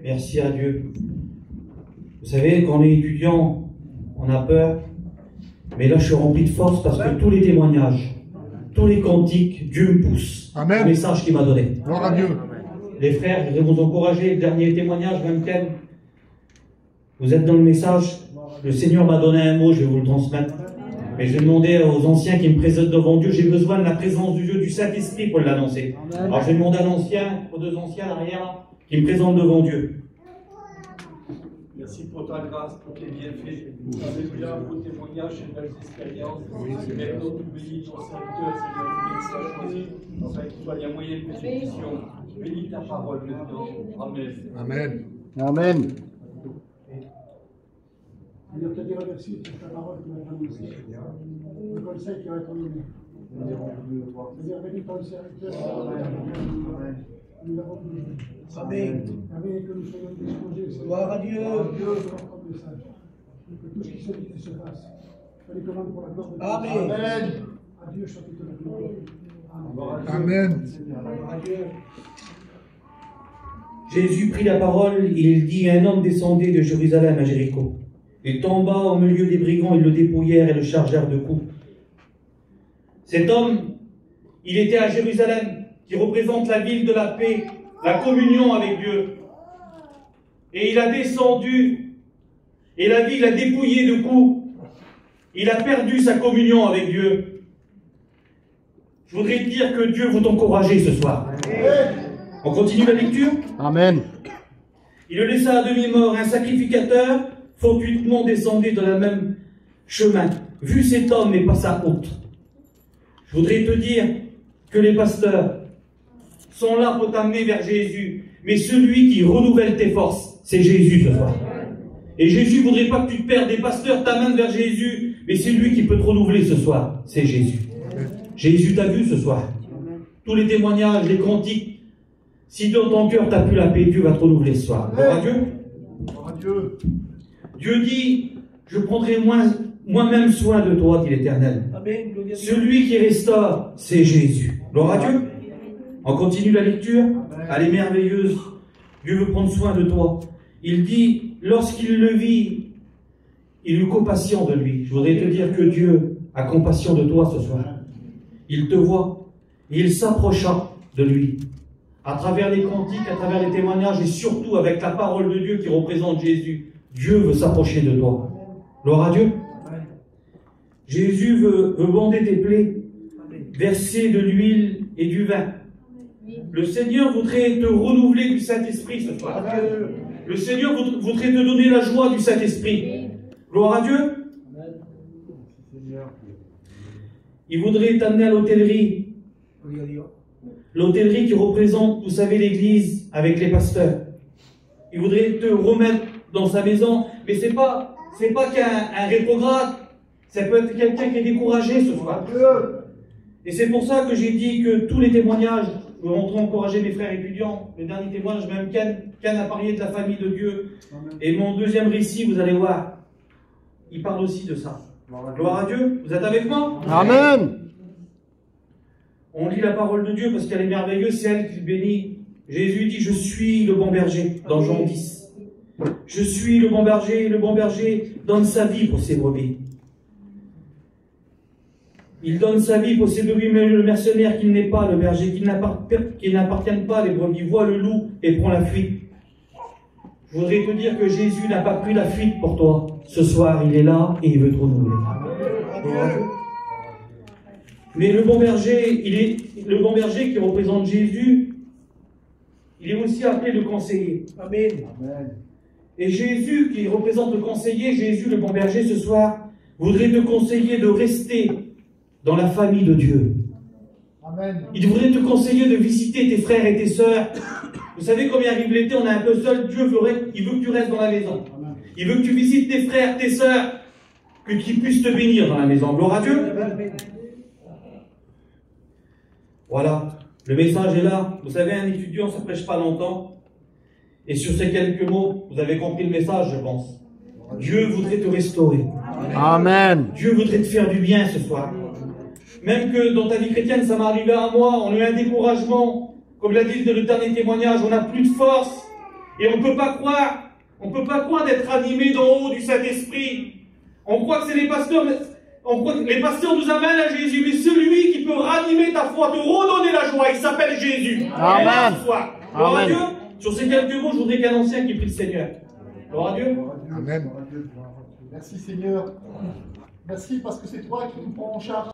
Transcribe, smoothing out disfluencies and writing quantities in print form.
Merci à Dieu. Vous savez, quand on est étudiant, on a peur. Mais là, je suis rempli de force parce que tous les témoignages, tous les cantiques, Dieu me pousse. Amen. Le message qu'il m'a donné. Gloire à Dieu. Les frères, je vais vous encourager. Le dernier témoignage, 24. Vous êtes dans le message. Le Seigneur m'a donné un mot, je vais vous le transmettre. Mais je vais demander aux anciens qui me présentent devant Dieu. J'ai besoin de la présence du Dieu, du Saint-Esprit pour l'annoncer. Alors je vais demander à l'ancien, aux deux anciens derrière, qui me présentent devant Dieu. Merci pour ta grâce, pour tes bienfaits. Alléluia, pour tes témoignages et belles expériences. Maintenant, tu bénis ton serviteur, Seigneur, qui soit choisi, afin qu'il soit un moyen de persécution. Bénis ta parole maintenant. Amen. Amen. Amen. Seigneur, te dire merci pour ta parole qui m'a été annoncée. Le conseil qui va être donné. Seigneur, bénis ton serviteur. Nous avons besoin. Amen. Amen. Que nous soyons disposés. Gloire à Dieu. Dieu pour notre message. Que tout ce qui se dit se fasse. Que les commandes pour la gloire de Dieu. Amen. À Dieu soit toute la gloire. Amen. Gloire à Dieu. Jésus prit la parole, il dit, un homme descendait de Jérusalem à Jéricho. Il tomba au milieu des brigands, ils le dépouillèrent et le chargèrent de coups. Cet homme, il était à Jérusalem, qui représente la ville de la paix, la communion avec Dieu. Et il a descendu, et la ville l'a dépouillé de coups. Il a perdu sa communion avec Dieu. Je voudrais te dire que Dieu veut t'encourager ce soir. On continue la lecture? Amen. Il le laissa à demi-mort, un sacrificateur fortuitement descendait dans le même chemin. Vu cet homme n'est pas sa honte. Je voudrais te dire que les pasteurs sont là pour t'amener vers Jésus. Mais celui qui renouvelle tes forces, c'est Jésus ce soir. Et Jésus ne voudrait pas que tu te perdes. Des pasteurs t'amènent vers Jésus, mais c'est lui qui peut te renouveler ce soir. C'est Jésus. Jésus t'a vu ce soir. Tous les témoignages, les cantiques. Si dans ton cœur tu n'as plus la paix, Dieu va te renouveler ce soir. Gloire à Dieu. Gloire à Dieu. Dieu dit, je prendrai moi-même soin de toi, dit l'Éternel. Amen. Gloire à Dieu. Celui qui restaure, c'est Jésus. Gloire à Dieu. On continue la lecture. Elle est merveilleuse. Dieu veut prendre soin de toi. Il dit, lorsqu'il le vit, il eut compassion de lui. Je voudrais te dire que Dieu a compassion de toi ce soir. Il te voit. Et il s'approcha de lui. À travers les cantiques, à travers les témoignages et surtout avec la parole de Dieu qui représente Jésus. Dieu veut s'approcher de toi. Gloire à Dieu. Jésus veut bander tes plaies, verser de l'huile et du vin. Le Seigneur voudrait te renouveler du Saint-Esprit ce soir. Le Seigneur voudrait te donner la joie du Saint-Esprit. Gloire à Dieu. Il voudrait t'amener à l'hôtellerie. L'hôtellerie qui représente, vous savez, l'église avec les pasteurs. Il voudrait te remettre dans sa maison, mais c'est pas qu'un rétrograde. Ça peut être quelqu'un qui est découragé ce soir. Et c'est pour ça que j'ai dit que tous les témoignages, je veux encourager mes frères étudiants. Le dernier témoignage, même Ken a parlé de la famille de Dieu. Et mon deuxième récit, vous allez voir, il parle aussi de ça. Gloire à Dieu. Vous êtes avec moi? Amen. On lit la parole de Dieu parce qu'elle est merveilleuse, c'est elle qui le bénit. Jésus dit, je suis le bon berger, dans Jean 10. Je suis le bon berger donne sa vie pour ses brebis. Il donne sa vie pour ses brebis, mais le mercenaire qui n'est pas le berger, qui n'appartient pas, les brebis, voit le loup et prend la fuite. Je voudrais te dire que Jésus n'a pas pris la fuite pour toi. Ce soir, il est là et il veut te renouveler. Mais le bon berger, le bon berger qui représente Jésus, il est aussi appelé le conseiller. Amen. Et Jésus, qui représente le conseiller, Jésus, le bon berger, ce soir, voudrait te conseiller de rester dans la famille de Dieu. Amen. Il voudrait te conseiller de visiter tes frères et tes sœurs. Vous savez combien arrive l'été, on est un peu seul. Dieu il veut que tu restes dans la maison. Il veut que tu visites tes frères, tes sœurs, que tu puisses te bénir dans la maison. Gloire à Dieu. Voilà, le message est là. Vous savez, un étudiant, ça ne prêche pas longtemps. Et sur ces quelques mots, vous avez compris le message, je pense. Dieu voudrait te restaurer. Amen. Dieu voudrait te faire du bien ce soir. Même que dans ta vie chrétienne, ça m'est arrivé à moi, on a eu un découragement. Comme l'a dit le dernier témoignage, on n'a plus de force. Et on ne peut pas croire d'être animé d'en haut du Saint-Esprit. On croit que c'est les pasteurs, on croit que les pasteurs nous amènent à Jésus, mais celui qui peut ranimer ta foi, te redonner la joie, il s'appelle Jésus. Amen. Et là, ce soir, gloire à Amen. Dieu. Sur ces quelques mots, je voudrais qu'un ancien qui prie le Seigneur. Gloire à Dieu. Amen. Merci Seigneur. Merci parce que c'est toi qui nous prends en charge.